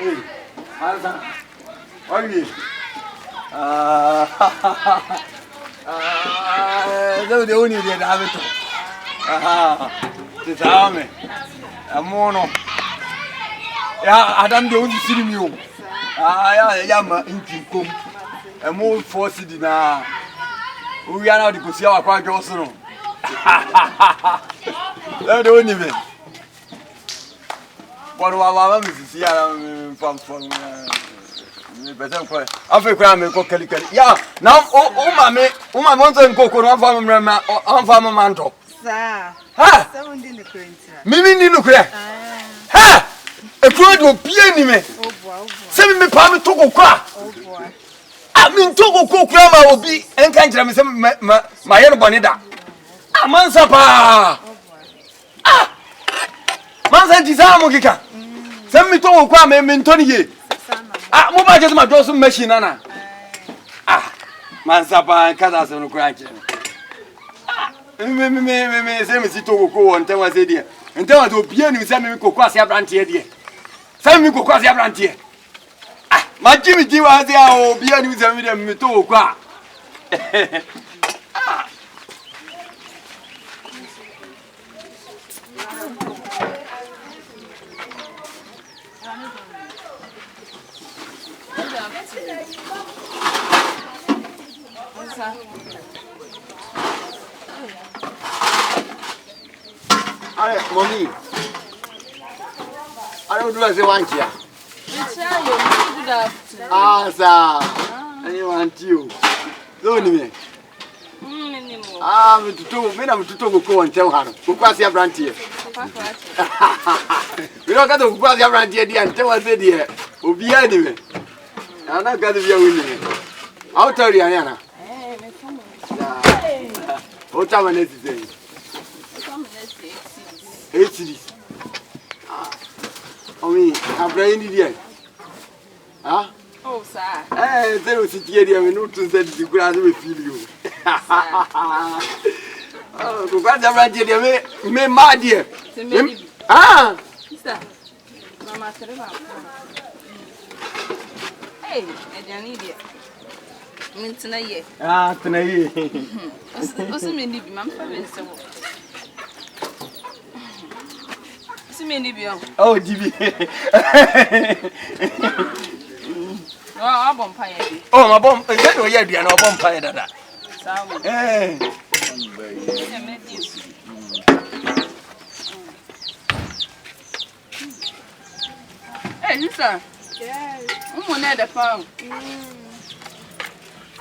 Hey, Ansa. Oye. The only that have it. The army. A mono. Yeah, Adam don't see me. I am in Kim. A more forced dinner. We are now to see our quite also. Let the only man. One of our members is from Africa, me go Kelly. Yeah, now, mammy, my monster and cocoa on farmer mantle. Sir, Ha! 17 printer. Mimi in the crack. Ha! A crowd will be enemy. Oh boy, Send me palm to go crack. oh boy. I mean, to go cook grandma will be and can't tell me some my own bonita. A mansapa. Ah! Mansa Tisamokika. Send me to go cram and Tony. Ah, mobile just my dozen machine, Anna. Ah, Mansapa and Cadas on the crack. Me say me sit to go and tell us idea. And tell us to be any send me go cross your branch here. Send me go cross your branch here. Ah, my Jimmy G was there or be any with me to go. Mommy, I don't do as I want you. Ah, sir, I want you. Don't me. I'm to go and tell her. Who cross your branch here? We don't got to cross your branch here and tell us here. Who be anyway. I'm not going to be a winner. I'll tell you, Anna. What time is it? 8 cities. I mean, I'm playing it. Huh? Oh, sir. Eh, there was a year we know to say the grass will feel you. Oh, go back there, me, my dear. Ah, Sister, Mama, hey, I don't need it. Tonight, ah, tonight. what's the meaning of my family? Oh, GB. Oh, bonfire. Oh, my bomb. That way, yeah, no bonfire. Eh, hey, sister. Yes. I'm on the farm.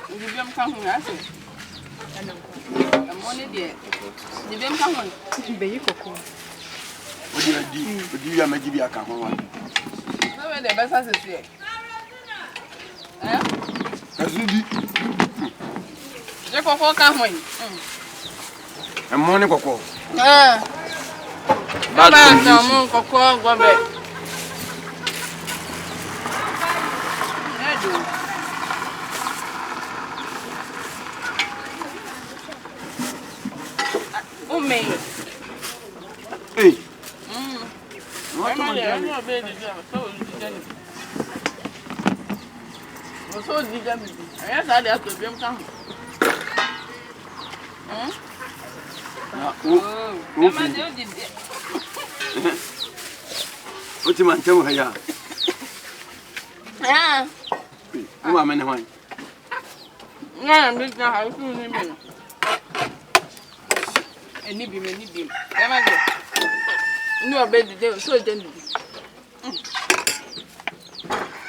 You come home, I say. I'm on it there. You come home. Be you cocoa. what do you have? Maybe I can one. No, the best is here. Eh? As you did. You cocoa come home. And money cocoa. That's no more cocoa, go back. Oh, me. Hey. What am I tell her? Yeah. Who am I? I'm just not how to name him. And need him. No, baby, they were so gentle.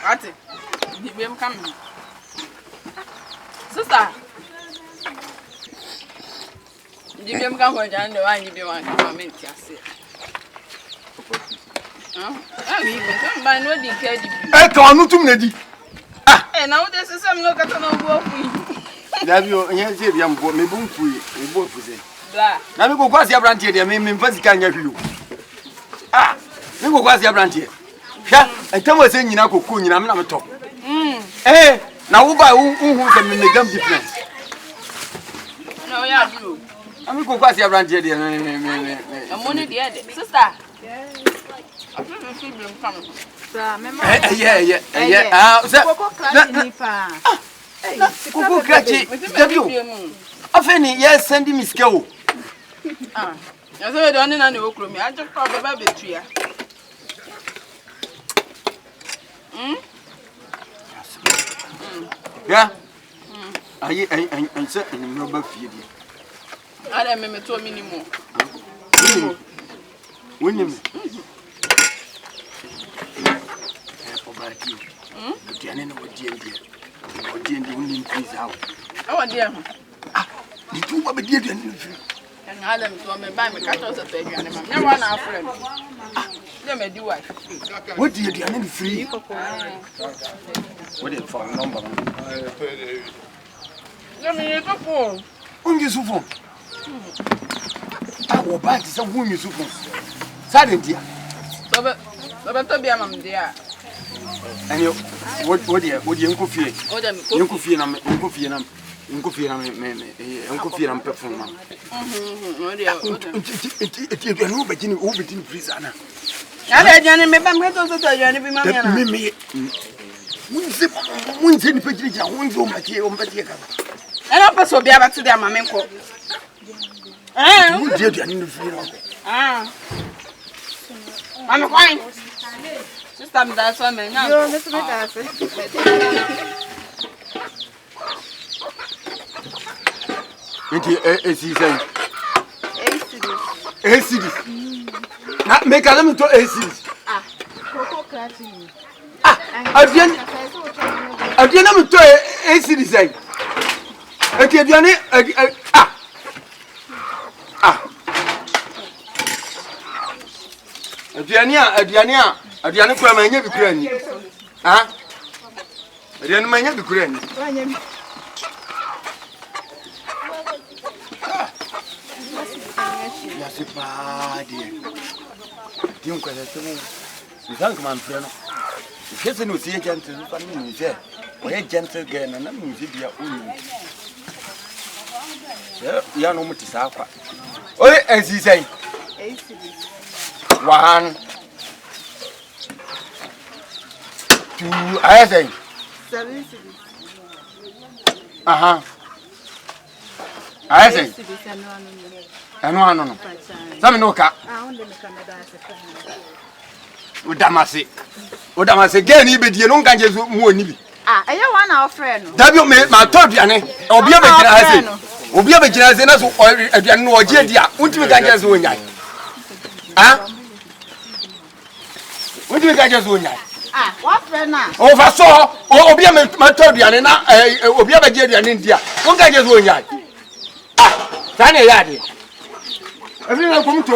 What's it? I'm coming. Sister, you come when I know I need you want to come in. By no decay. I can't to me. Ah, and now there's some look at an old That you and young boy, me boom for you, both for them. Now we go cross your branch here, me first can get you. Ah, we go cross your branch here. Yeah, and tell us in Yako Kun, I'm not top. Eh, now who by who can make them difference? No, yeah, you. I'm going to abrand dear. Money, dear sister. Yeah. Krakye, Afeni, yes, send him his go. I said, I don't know. I just probably betray. Yeah, I said in number feed. I don't remember 2 minutes more. Winning. Oh, dear. The two of the dear And Adam told me by me cut off the baby and I'm never our friend. Let me do what? What do you do? I'm free. What is for a number? Let me use a phone. Only Sufon. Our back is a woman Sufon. Silent dear. But to be a mum, dear. And you, what do you uncle fear? Uncle fear, Uncle fear, Uncle fear, Uncle fear, and perform. It's prison. I don't remember I'm going to tell you anything. Won't send pictures, I won't go back here on Batica. And I'll pass over back to their mamma. Ah, dear, in the field. Ah, I'm fine. Sister, that's what I mean. No, that's what I said. It's easy. ACD. Not make a limit to ACD. Again, I'm to ACD say. Again, Adiana, from my Ukraine. Ah, Adiana, my Ukraine. Yes, dear. You thank my friend. If you see a gentle family, or a gentle girl, and I'm your own. You are no more to suffer. Oh, as he say, 1, 2, I say 7. I say, and one. Some no car. Udamasi again, he be the young ganges more nibby. I don't want our friend. W my top Yanni, or be a vegetation. Or be a vegetation, or a no idea. What do you guys do? Ah, what do you guys do? Ah, what friend now? Oversaw, or be a my top Yanni, or be a vegetarian in India. What guy just won yard? Ah, Tanya Yadi. Everyone come to